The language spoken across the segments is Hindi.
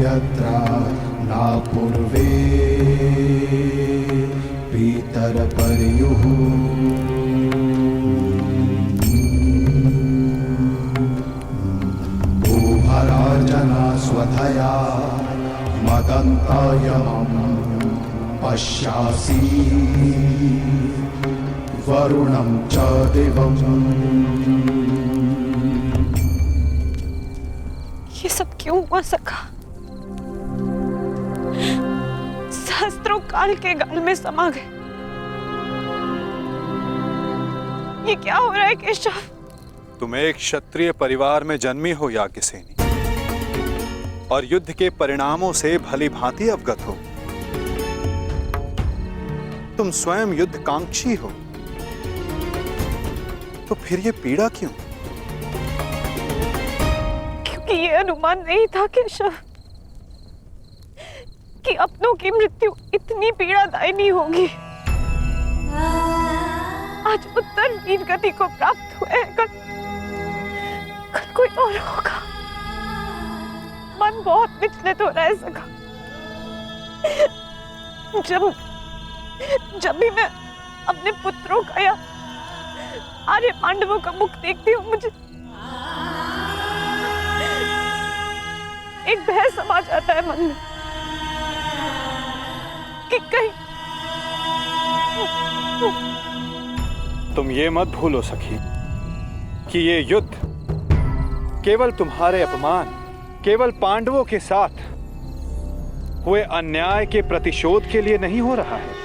यत्र न पूर्वे पितरपर्युः उभरार्जना स्वधया मदन्तायमं पश्यासि वरुणं च दिवम्। ये सब क्यों हुआ सखा? सहस्त्रों काल के गाल में समा गए। ये क्या हो रहा है केशव? तुम एक क्षत्रिय परिवार में जन्मी हो याज्ञसेनी और युद्ध के परिणामों से भली भांति अवगत हो। तुम स्वयं युद्ध कांक्षी हो, तो फिर ये पीड़ा क्यों? क्योंकि ये अनुमान नहीं था केशव कि अपनों की मृत्यु इतनी पीड़ादायिनी होगी। आज उत्तर वीर गति को प्राप्त हुए, कल कोई और होगा। मन बहुत विचलित हो रहा है सखा। जब भी मैं अपने पुत्रों का या आर्य पांडवों का मुख देखती हूँ, मुझे एक भय समा जाता है मन में कि कहीं। तुम ये मत भूलो सखी कि ये युद्ध केवल तुम्हारे अपमान, केवल पांडवों के साथ हुए अन्याय के प्रतिशोध के लिए नहीं हो रहा है।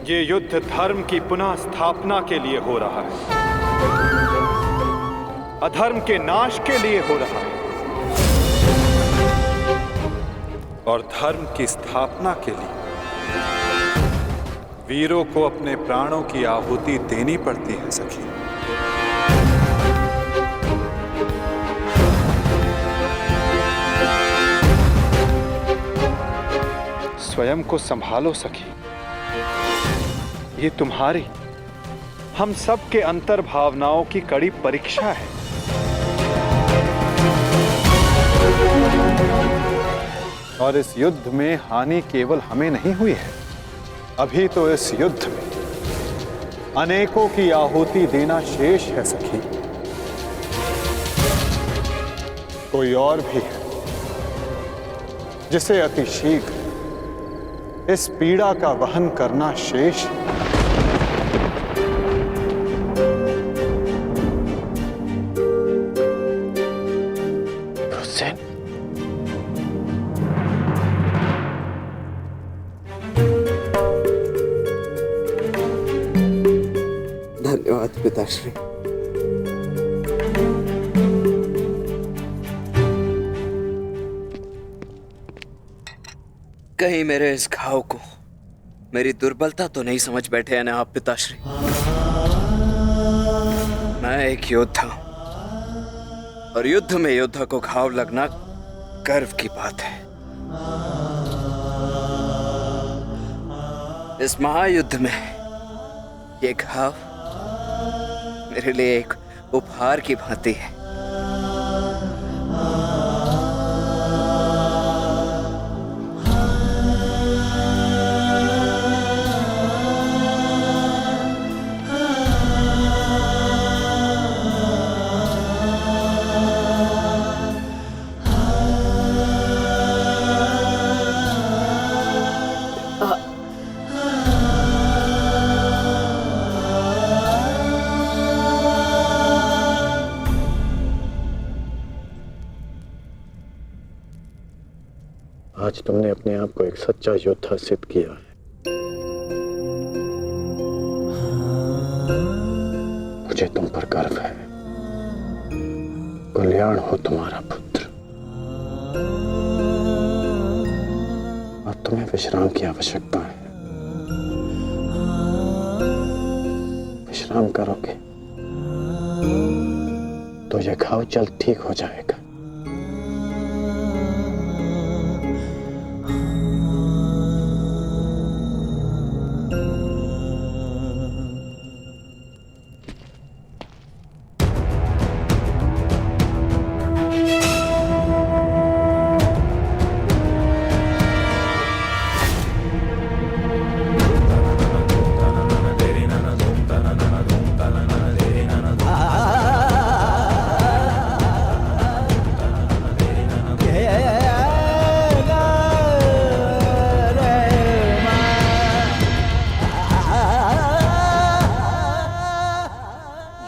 ये युद्ध धर्म की पुनः स्थापना के लिए हो रहा है, अधर्म के नाश के लिए हो रहा है। और धर्म की स्थापना के लिए वीरों को अपने प्राणों की आहुति देनी पड़ती है सखी। स्वयं को संभालो सखी। ये तुम्हारी, हम सब के अंतर भावनाओं की कड़ी परीक्षा है। और इस युद्ध में हानि केवल हमें नहीं हुई है, अभी तो इस युद्ध में अनेकों की आहुति देना शेष है सखी। कोई और भी है जिसे अति शीघ्र इस पीड़ा का वहन करना शेष है। धन्यवाद पिताश्री। कहीं मेरे इस घाव को मेरी दुर्बलता तो नहीं समझ बैठे हैं ना आप पिताश्री? मैं एक योद्धा हूं और युद्ध में योद्धा को घाव लगना गर्व की बात है। इस महायुद्ध में ये घाव मेरे लिए एक उपहार की भांति है। आज तुमने अपने आप को एक सच्चा योद्धा सिद्ध किया है। मुझे तुम पर गर्व है। कल्याण हो तुम्हारा पुत्र। अब तुम्हें विश्राम की आवश्यकता है। विश्राम करोगे तो यह घाव जल्द ठीक हो जाएगा।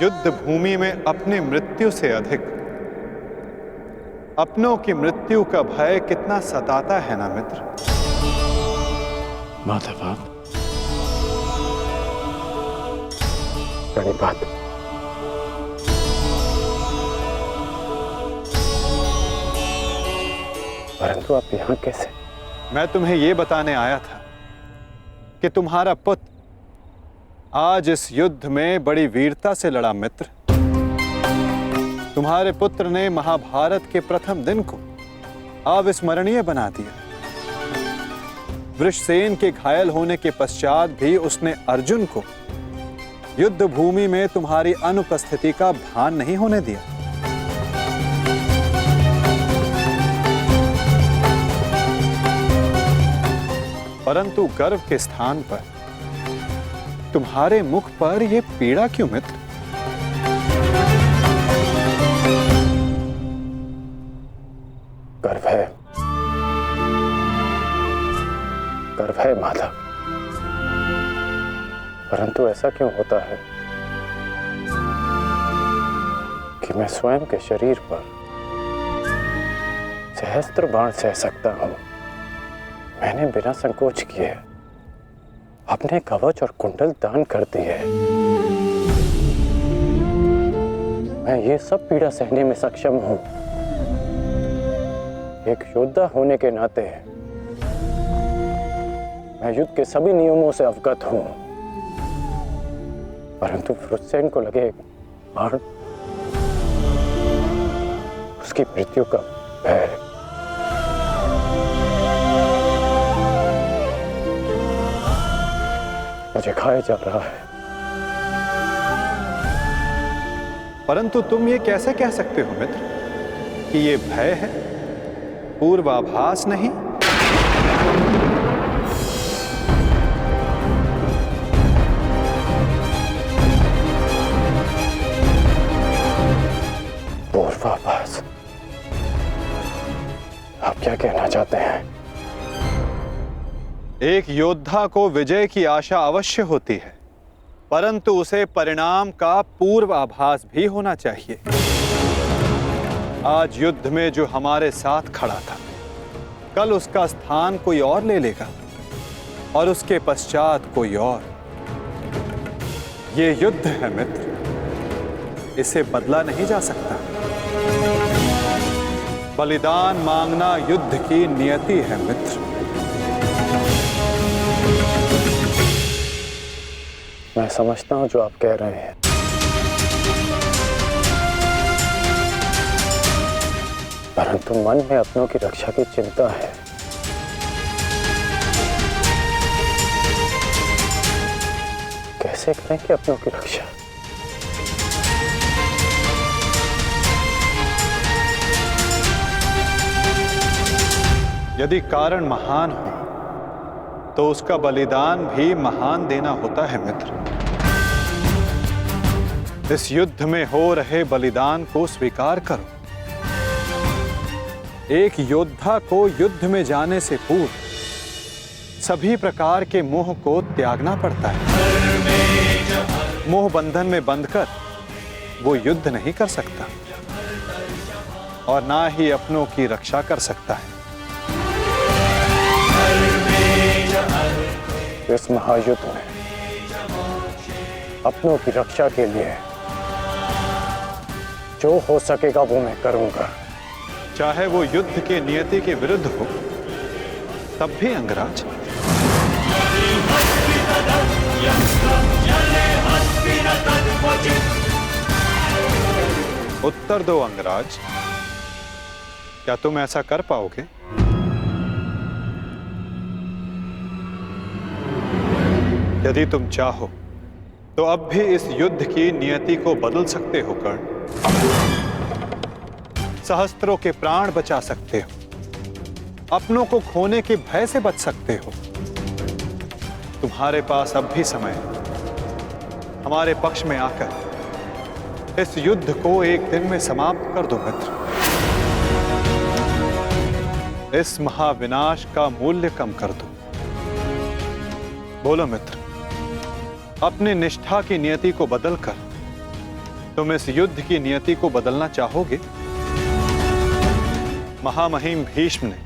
युद्ध भूमि में अपनी मृत्यु से अधिक अपनों की मृत्यु का भय कितना सताता है ना मित्र। माधवा, बड़ी बात। परंतु आप यहां कैसे? मैं तुम्हें यह बताने आया था कि तुम्हारा पुत्र आज इस युद्ध में बड़ी वीरता से लड़ा मित्र। तुम्हारे पुत्र ने महाभारत के प्रथम दिन को अविस्मरणीय बना दिया। वृषसेन के घायल होने के पश्चात भी उसने अर्जुन को युद्ध भूमि में तुम्हारी अनुपस्थिति का भान नहीं होने दिया। परंतु गर्व के स्थान पर तुम्हारे मुख पर यह पीड़ा क्यों मित्र? गर्व है, गर्व है माधव। परंतु ऐसा क्यों होता है कि मैं स्वयं के शरीर पर सहस्त्र बाण सह सकता हूं। मैंने बिना संकोच किए अपने कवच और कुंडल दान कर दिए। मैं ये सब पीड़ा सहने में सक्षम हूं। एक योद्धा होने के नाते मैं युद्ध के सभी नियमों से अवगत हूं। परंतु वृषसेन को लगे बाण, उसकी मृत्यु का भय मुझे खाया जा रहा है। परंतु तुम ये कैसे कह सकते हो मित्र कि ये भय है, पूर्वाभास नहीं? पूर्वाभास? आप क्या कहना चाहते हैं? एक योद्धा को विजय की आशा अवश्य होती है, परंतु उसे परिणाम का पूर्वाभास भी होना चाहिए। आज युद्ध में जो हमारे साथ खड़ा था, कल उसका स्थान कोई और ले लेगा और उसके पश्चात कोई और। ये युद्ध है मित्र, इसे बदला नहीं जा सकता। बलिदान मांगना युद्ध की नियति है मित्र। मैं समझता हूं जो आप कह रहे हैं, परंतु मन में अपनों की रक्षा की चिंता है। कैसे करेंगे अपनों की रक्षा? यदि कारण महान हो तो उसका बलिदान भी महान देना होता है मित्र। इस युद्ध में हो रहे बलिदान को स्वीकार करो। एक योद्धा को युद्ध में जाने से पूर्व सभी प्रकार के मोह को त्यागना पड़ता है। मोह बंधन में बंधकर वो युद्ध नहीं कर सकता और ना ही अपनों की रक्षा कर सकता है। इस महायुद्ध में अपनों की रक्षा के लिए जो हो सकेगा वो मैं करूंगा, चाहे वो युद्ध के नियति के विरुद्ध हो तब भी अंगराज। उत्तर दो अंगराज, क्या तुम ऐसा कर पाओगे? यदि तुम चाहो तो अब भी इस युद्ध की नियति को बदल सकते हो कर्ण। सहस्त्रों के प्राण बचा सकते हो, अपनों को खोने के भय से बच सकते हो। तुम्हारे पास अब भी समय है। हमारे पक्ष में आकर इस युद्ध को एक दिन में समाप्त कर दो मित्र। इस महाविनाश का मूल्य कम कर दो। बोलो मित्र, अपनी निष्ठा की नियति को बदलकर तुम इस युद्ध की नियति को बदलना चाहोगे? महामहिम भीष्म ने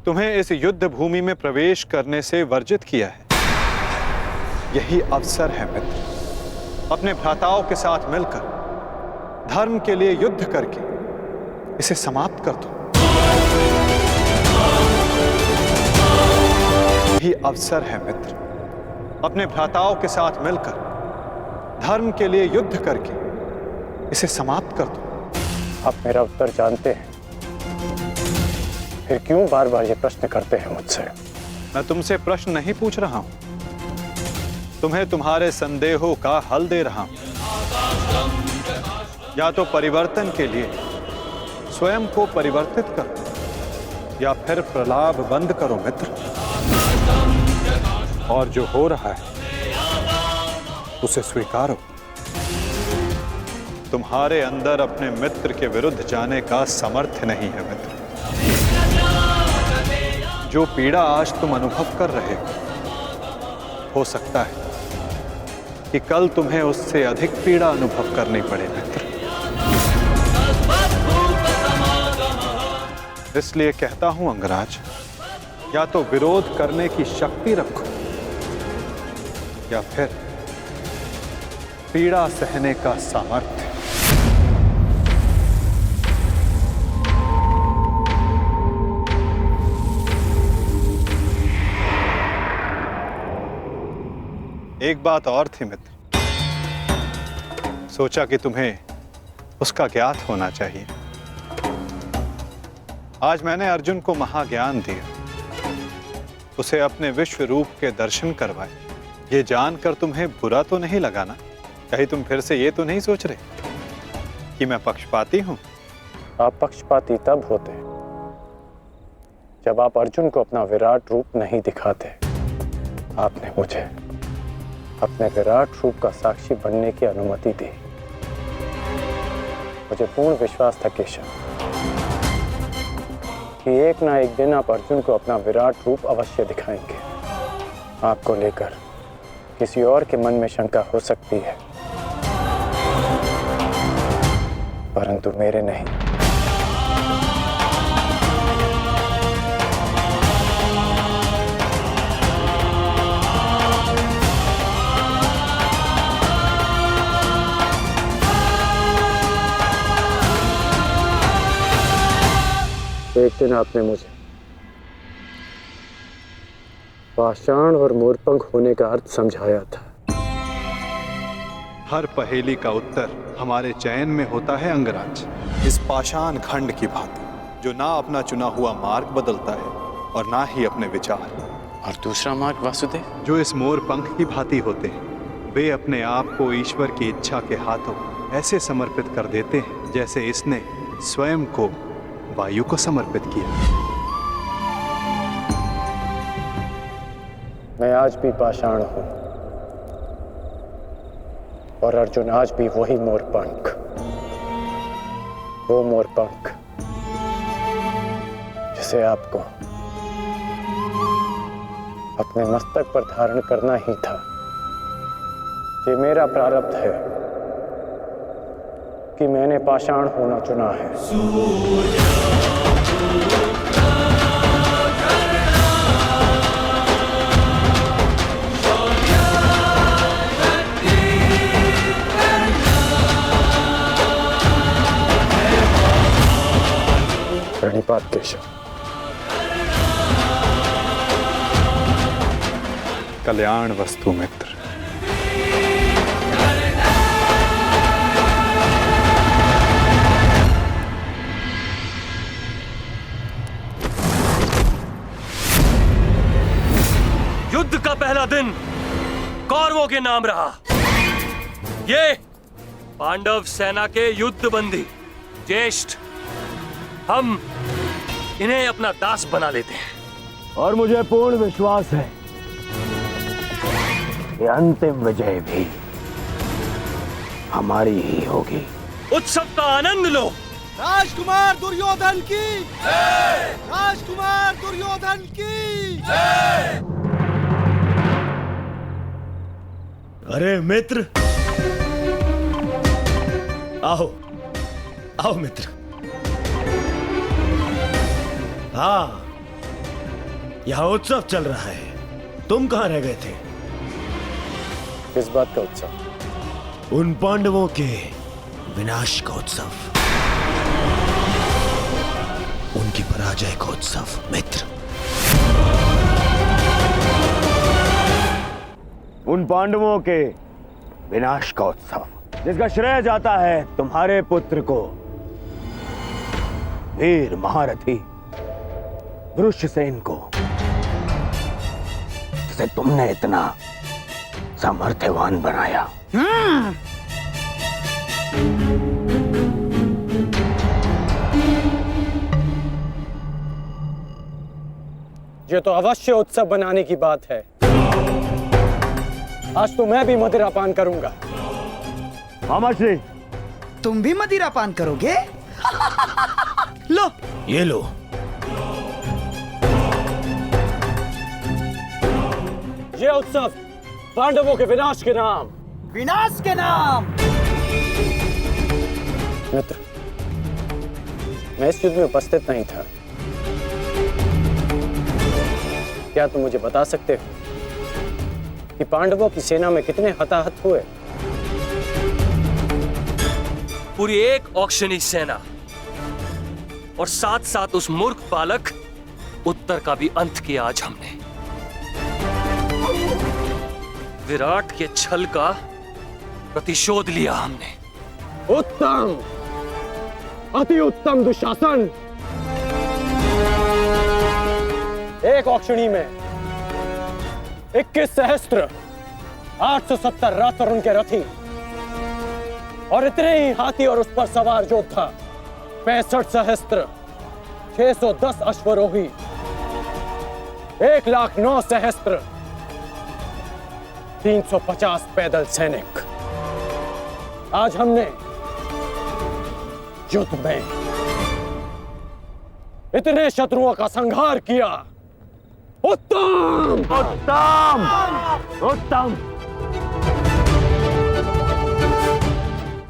तुम्हें इस युद्ध भूमि में प्रवेश करने से वर्जित किया है। यही अवसर है मित्र, अपने भ्राताओं के साथ मिलकर धर्म के लिए युद्ध करके इसे समाप्त कर दो। यही अवसर है मित्र, अपने भ्राताओं के साथ मिलकर धर्म के लिए युद्ध करके इसे समाप्त कर दो। आप मेरा उत्तर जानते हैं, फिर क्यों बार बार ये प्रश्न करते हैं मुझसे? मैं तुमसे प्रश्न नहीं पूछ रहा हूं, तुम्हें तुम्हारे संदेहों का हल दे रहा हूं। या तो परिवर्तन के लिए स्वयं को परिवर्तित करो या फिर प्रलाप बंद करो मित्र। और जो हो रहा है उसे स्वीकारो। तुम्हारे अंदर अपने मित्र के विरुद्ध जाने का सामर्थ्य नहीं है मित्र। जो पीड़ा आज तुम अनुभव कर रहे हो सकता है कि कल तुम्हें उससे अधिक पीड़ा अनुभव करनी पड़े मित्र। इसलिए कहता हूं अंगराज, या तो विरोध करने की शक्ति रखो या फिर पीड़ा सहने का सामर्थ्य। एक बात और थी मित्र, सोचा कि तुम्हें उसका ज्ञात होना चाहिए। आज मैंने अर्जुन को महाज्ञान दिया, उसे अपने विश्व रूप के दर्शन करवाए। ये जानकर तुम्हें बुरा तो नहीं लगा ना? कहीं तुम फिर से ये तो नहीं सोच रहे कि मैं पक्षपाती हूं? आप पक्षपाती तब होते जब आप अर्जुन को अपना विराट रूप नहीं दिखाते। आपने मुझे अपने विराट रूप का साक्षी बनने की अनुमति दी। मुझे पूर्ण विश्वास था केशव कि एक ना एक दिन आप अर्जुन को अपना विराट रूप अवश्य दिखाएंगे। आपको लेकर किसी और के मन में शंका हो सकती है, परंतु मेरे नहीं। एक दिन आपने मुझे पाषाण और मोरपंख होने का अर्थ समझाया था। हर पहेली का उत्तर हमारे चयन में होता है अंगराज। इस पाषाण खंड की भांति, जो ना अपना चुना हुआ मार्ग बदलता है और ना ही अपने विचार। और दूसरा मार्ग वासुदेव, जो इस मोरपंख की भांति होते हैं, वे अपने आप को ईश्वर की इच्छा के हाथों ऐसे समर्पित कर देते हैं जैसे इसने स्वयं को वायु को समर्पित किया। मैं आज भी पाषाण हूं और अर्जुन आज भी वही मोरपंख। वो मोरपंख जिसे आपको अपने मस्तक पर धारण करना ही था। ये मेरा प्रारब्ध है कि मैंने पाषाण होना चुना है। प्रणिपात केशव। कल्याण वस्तु मित्र। युद्ध का पहला दिन कौरवों के नाम रहा। ये पांडव सेना के युद्ध बंदी ज्येष्ठ, हम इन्हें अपना दास बना लेते हैं। और मुझे पूर्ण विश्वास है कि अंतिम विजय भी हमारी ही होगी। उत्सव का आनंद लो। राजकुमार दुर्योधन की जय! राजकुमार दुर्योधन की जय! अरे मित्र, आओ आओ मित्र। हाँ, यहाँ उत्सव चल रहा है। तुम कहाँ रह गए थे? किस बात का उत्सव? उन पांडवों के विनाश का उत्सव, उनकी पराजय का उत्सव मित्र। उन पांडवों के विनाश का उत्सव जिसका श्रेय जाता है तुम्हारे पुत्र को, वीर महारथी वृषसेन को, जिसे तुमने इतना सामर्थ्यवान बनाया। ये तो अवश्य उत्सव बनाने की बात है। आज तो मैं भी मदिरा पान करूंगा। मामाश्री, तुम भी मदिरा पान करोगे? लो, ये लो। ये उत्सव पांडवों के विनाश के नाम। विनाश के नाम। मित्र, मैं इस युद्ध में उपस्थित नहीं था। क्या तुम मुझे बता सकते हो कि पांडवों की सेना में कितने हताहत हुए? पूरी एक औक्षणी सेना और साथ साथ उस मूर्ख बालक उत्तर का भी अंत किया आज हमने। विराट के छल का प्रतिशोध लिया हमने। उत्तम, अति उत्तम दुशासन। एक औक्षणी में 21 सहस्त्र 870 रथ और उनके रथी और इतने ही हाथी और उस पर सवार योद्धा 65 सहस्त्र 610 अश्वरोही 1,09,000 सहस्त्र 350 पैदल सैनिक। आज हमने युद्ध में इतने शत्रुओं का संहार किया। उत्तम, उत्तम, उत्तम।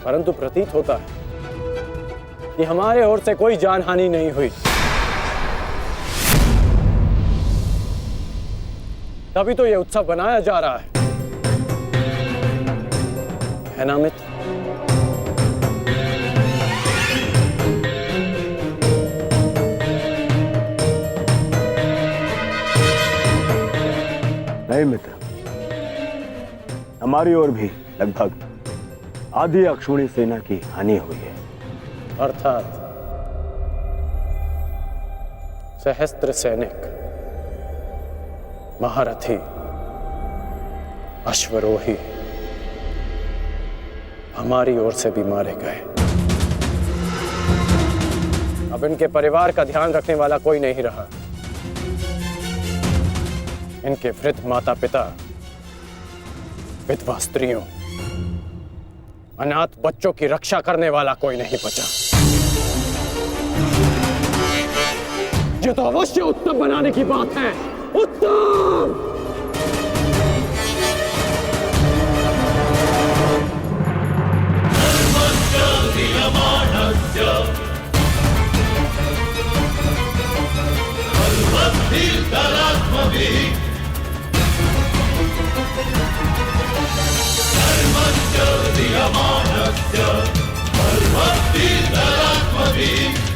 परंतु प्रतीत होता है कि हमारे ओर से कोई जानहानि नहीं हुई। तभी तो यह उत्सव बनाया जा रहा है ना मित्र? नहीं मित्र, हमारी ओर भी लगभग आधी अक्षौणी सेना की हानि हुई है। अर्थात सहस्त्र सैनिक, महारथी, अश्वरोही हमारी ओर से भी मारे गए। अब इनके परिवार का ध्यान रखने वाला कोई नहीं रहा। इनके वृद्ध माता पिता, विधवा स्त्रियों, अनाथ बच्चों की रक्षा करने वाला कोई नहीं बचा। ये तो अवश्य उत्सव बनाने की बात है। उत्सव! Diamanasya, Parvati Daratmadi.